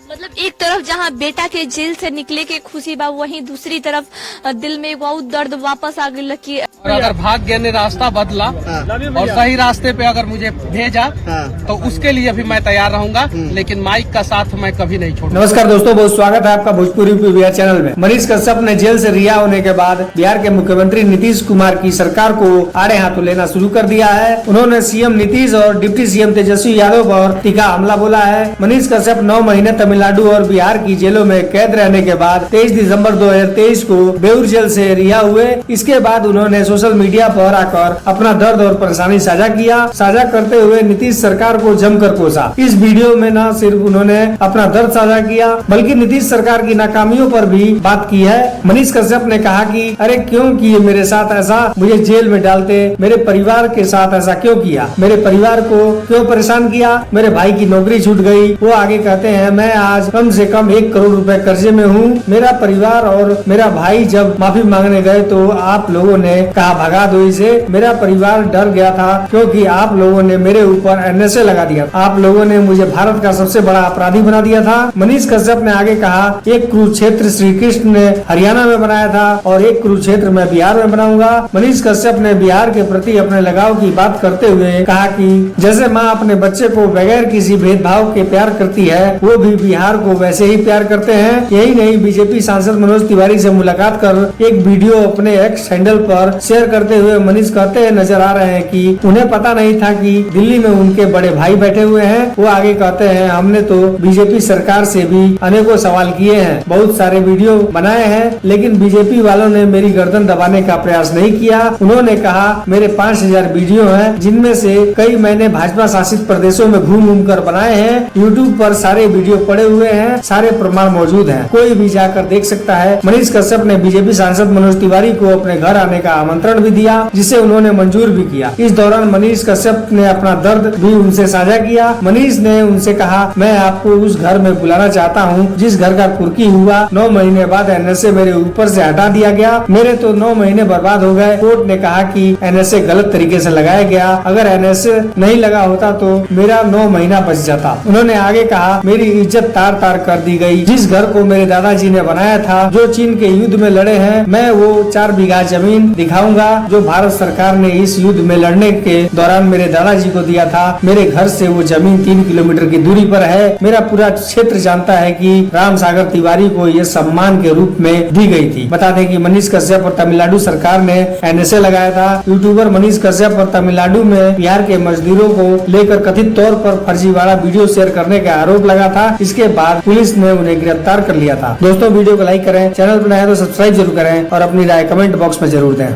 मतलब एक तरफ जहाँ बेटा के जेल से निकले के खुशी बा, वहीं दूसरी तरफ दिल में बहुत दर्द वापस आ गई कि और अगर भाग्य ने रास्ता बदला और सही रास्ते पे अगर मुझे भेजा तो उसके लिए भी मैं तैयार रहूंगा, लेकिन माइक का साथ मैं कभी नहीं छोड़ूंगा। नमस्कार दोस्तों, बहुत स्वागत है आपका भोजपुरी बिहार चैनल में। मनीष कश्यप ने जेल से रिहा होने के बाद बिहार के मुख्यमंत्री नीतीश कुमार की सरकार को आड़े हाथों लेना शुरू कर दिया है। उन्होंने सीएम नीतीश और डिप्टी सीएम तेजस्वी यादव पर तीखा हमला बोला है। मनीष कश्यप 9 महीने तमिलनाडु और बिहार की जेलों में कैद रहने के बाद 23 दिसंबर 2023 को बेउर जेल से रिहा हुए। इसके बाद उन्होंने सोशल मीडिया पर आकर अपना दर्द और परेशानी साझा किया। साझा करते हुए नीतीश सरकार को जमकर कोसा। इस वीडियो में न सिर्फ उन्होंने अपना दर्द साझा किया, बल्कि नीतीश सरकार की नाकामियों पर भी बात की है। मनीष कश्यप ने कहा कि अरे क्यों किए मेरे साथ ऐसा, मुझे जेल में डालते, मेरे परिवार के साथ ऐसा क्यों किया, मेरे परिवार को क्यों परेशान किया, मेरे भाई की नौकरी छूट गई। वो आगे कहते हैं, मैं आज कम से कम 1 करोड़ रुपए कर्जे में हूँ। मेरा परिवार और मेरा भाई जब माफी मांगने गए तो आप लोगों ने कहा भगा दो इसे। मेरा परिवार डर गया था क्योंकि आप लोगों ने मेरे ऊपर एनएसए लगा दिया। आप लोगों ने मुझे भारत का सबसे बड़ा अपराधी बना दिया था। मनीष कश्यप ने आगे कहा, एक कुरुक्षेत्र श्री कृष्ण ने हरियाणा में बनाया था और एक कुरुक्षेत्र मैं बिहार में बनाऊंगा। मनीष कश्यप ने बिहार के प्रति अपने लगाव की बात करते हुए कहा कि जैसे माँ अपने बच्चे को बगैर किसी भेदभाव के प्यार करती है, वो भी बिहार को वैसे ही प्यार करते हैं। यही नहीं, बीजेपी सांसद मनोज तिवारी से मुलाकात कर एक वीडियो अपने एक्स हैंडल पर शेयर करते हुए मनीष कहते नजर आ रहे हैं कि उन्हें पता नहीं था कि दिल्ली में उनके बड़े भाई बैठे हुए हैं। वो आगे कहते हैं, हमने तो बीजेपी सरकार से भी अनेकों सवाल किए हैं, बहुत सारे वीडियो बनाए हैं, लेकिन बीजेपी वालों ने मेरी गर्दन दबाने का प्रयास नहीं किया। उन्होंने कहा, मेरे 5000 वीडियो हैं, जिनमें से कई मैंने भाजपा शासित प्रदेशों में घूम घूम कर बनाए हैं। यूट्यूब पर सारे वीडियो पड़े हुए हैं, सारे प्रमाण मौजूद हैं, कोई भी जाकर देख सकता है। मनीष कश्यप ने बीजेपी सांसद मनोज तिवारी को अपने घर आने का आमंत्रण भी दिया, जिसे उन्होंने मंजूर भी किया। इस दौरान मनीष कश्यप ने अपना दर्द भी उनसे साझा किया। मनीष ने उनसे कहा, मैं आपको उस घर में बुलाना चाहता हूँ जिस घर का कुर्की हुआ। 9 महीने बाद एनएसए मेरे ऊपर से हटा दिया गया। मेरे तो 9 महीने बर्बाद हो गए। कोर्ट ने कहा कि एनएसए गलत तरीके से लगाया गया, अगर एनएसए नहीं लगा होता तो मेरा 9 महीना बच जाता। उन्होंने आगे कहा, मेरी इज्जत तार तार कर दी गई। जिस घर को मेरे दादाजी ने बनाया था, जो चीन के युद्ध में लड़े हैं, मैं वो 4 बीघा जमीन दिखाऊंगा जो भारत सरकार ने इस युद्ध में लड़ने के दौरान मेरे दादाजी को दिया था। मेरे घर से वो जमीन 3 किलोमीटर की दूरी पर है। मेरा पूरा क्षेत्र जानता है कि राम सागर तिवारी को ये सम्मान के रूप में दी गई थी। बता दें कि मनीष कश्यप और तमिलनाडु सरकार ने एनएसए लगाया था। यूट्यूबर मनीष कश्यप और तमिलनाडु में बिहार के मजदूरों को लेकर कथित तौर पर फर्जीवाड़ा वीडियो शेयर करने का आरोप लगा था। इसके बाद पुलिस ने उन्हें गिरफ्तार कर लिया था। दोस्तों, वीडियो को लाइक करें, चैनल पर नया है तो सब्सक्राइब जरूर करें और अपनी राय कमेंट बॉक्स में जरूर दें।